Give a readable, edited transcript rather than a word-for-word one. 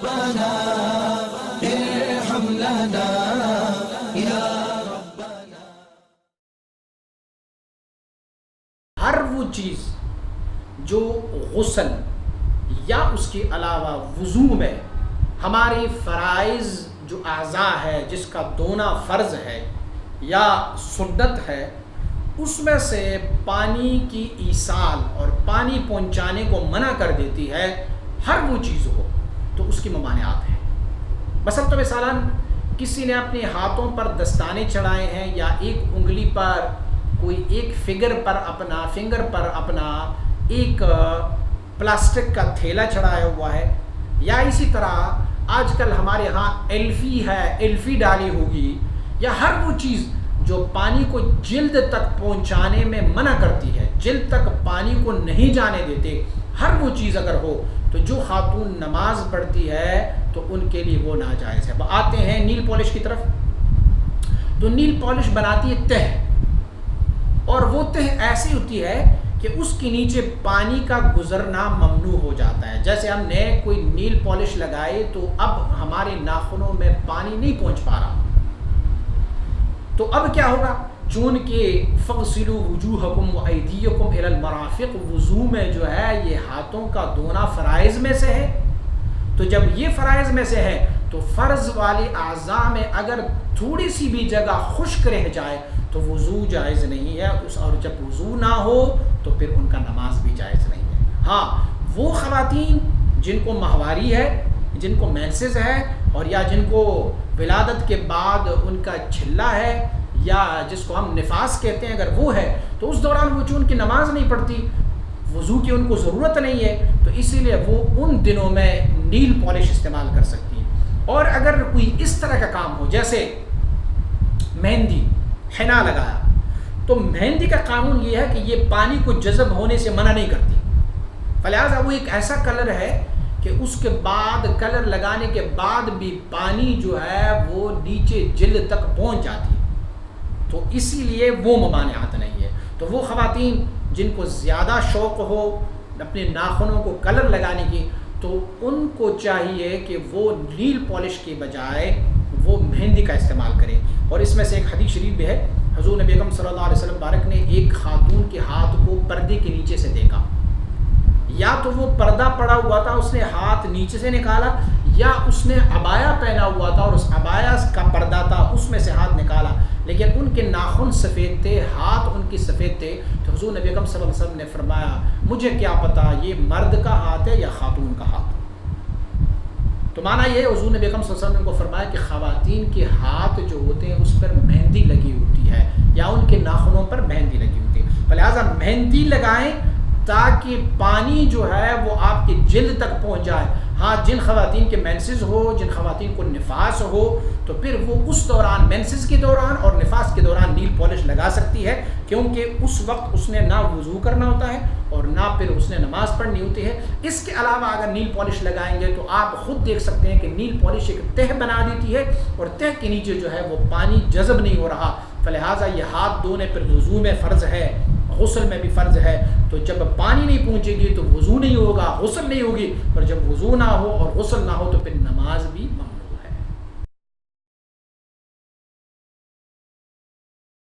ربنا ارحم لنا یا ربنا۔ ہر وہ چیز جو غسل یا اس کے علاوہ وضو میں ہماری فرائض جو اعضاء ہے جس کا دھونا فرض ہے یا سنت ہے، اس میں سے پانی کی ایصال اور پانی پہنچانے کو منع کر دیتی ہے، ہر وہ چیز ہو تو اس کی ممانعات ہیں۔ مثلاً کسی نے اپنے ہاتھوں پر دستانے چڑھائے ہیں یا ایک انگلی پر کوئی ایک فنگر پر اپنا ایک پلاسٹک کا تھیلا چڑھایا ہوا ہے، یا اسی طرح آج کل ہمارے ہاں ایلفی ڈالی ہوگی، یا ہر وہ چیز جو پانی کو جلد تک پہنچانے میں منع کرتی ہے، جلد تک پانی کو نہیں جانے دیتے، ہر وہ چیز اگر ہو تو جو خاتون نماز پڑھتی ہے تو ان کے لیے وہ ناجائز ہے۔ آتے ہیں نیل پالش کی طرف، تو نیل پالش بناتی ہے تہ، اور وہ تہ ایسی ہوتی ہے کہ اس کے نیچے پانی کا گزرنا ممنوع ہو جاتا ہے۔ جیسے ہم نے کوئی نیل پالش لگائے تو اب ہمارے ناخنوں میں پانی نہیں پہنچ پا رہا، تو اب کیا ہوگا؟ چونکہ فَاغْسِلُوا وُجُوهَكُمْ وَأَيْدِيَكُمْ إِلَى الْمَرَافِقِ، وضو میں جو ہے یہ ہاتھوں کا دھونا فرائض میں سے ہے، تو جب یہ فرائض میں سے ہے تو فرض والی اعضاء میں اگر تھوڑی سی بھی جگہ خشک رہ جائے تو وضو جائز نہیں ہے، اور جب وضو نہ ہو تو پھر ان کا نماز بھی جائز نہیں ہے۔ ہاں، وہ خواتین جن کو ماہواری ہے، جن کو مینسز ہے، اور یا جن کو ولادت کے بعد ان کا چھلا ہے، یا جس کو ہم نفاس کہتے ہیں، اگر وہ ہے تو اس دوران وہ چون کی نماز نہیں پڑھتی، وضو کی ان کو ضرورت نہیں ہے، تو اسی لیے وہ ان دنوں میں نیل پالش استعمال کر سکتی ہیں۔ اور اگر کوئی اس طرح کا کام ہو جیسے مہندی، حنا لگایا، تو مہندی کا قانون یہ ہے کہ یہ پانی کو جذب ہونے سے منع نہیں کرتی، فلہذا وہ ایک ایسا کلر ہے کہ اس کے بعد کلر لگانے کے بعد بھی پانی جو ہے وہ نیچے جلد تک پہنچ جاتی ہے، تو اسی لیے وہ ممانعات نہیں ہے۔ تو وہ خواتین جن کو زیادہ شوق ہو اپنے ناخنوں کو کلر لگانے کی، تو ان کو چاہیے کہ وہ نیل پالش کے بجائے وہ مہندی کا استعمال کریں۔ اور اس میں سے ایک حدیث شریف بھی ہے، حضور نبی اکرم صلی اللہ علیہ وسلم بارک نے ایک خاتون کے ہاتھ کو پردے کے نیچے سے دیکھا، یا تو وہ پردہ پڑا ہوا تھا اس نے ہاتھ نیچے سے نکالا، یا اس نے عبایا پہنا ہوا تھا اور اس عبایا کا پردہ تھا اس میں سے ہاتھ نکالا، لیکن ان کے ناخن سفید تھے، ہاتھ ان کی سفید تھے، تو حضور نبی اکرم صلی اللہ علیہ وسلم نے فرمایا مجھے کیا پتا یہ مرد کا ہاتھ ہے یا خاتون کا ہاتھ۔ تو معنی یہ حضور نبی اکرم صلی اللہ علیہ وسلم نے کو فرمایا کہ خواتین کے ہاتھ جو ہوتے ہیں اس پر مہندی لگی ہوتی ہے، یا ان کے ناخنوں پر مہندی لگی ہوتی ہے، لہٰذا مہندی لگائیں تاکہ پانی جو ہے وہ آپ کی جلد تک پہنچ جائے۔ ہاں، جن خواتین کے مینسز ہو، جن خواتین کو نفاس ہو، تو پھر وہ اس دوران مینسز کے دوران اور نفاس کے دوران نیل پالش لگا سکتی ہے، کیونکہ اس وقت اس نے نہ وضو کرنا ہوتا ہے اور نہ پھر اس نے نماز پڑھنی ہوتی ہے۔ اس کے علاوہ اگر نیل پالش لگائیں گے تو آپ خود دیکھ سکتے ہیں کہ نیل پالش ایک تہ بنا دیتی ہے، اور تہ کے نیچے جو ہے وہ پانی جذب نہیں ہو رہا، فلہٰذا یہ ہاتھ دھونے پر وضو میں فرض ہے، غسل میں بھی فرض ہے، تو جب پانی نہیں پہنچے گی تو وضو نہیں ہوگا، غسل نہیں ہوگی، اور جب وضو نہ ہو اور غسل نہ ہو تو پھر نماز بھی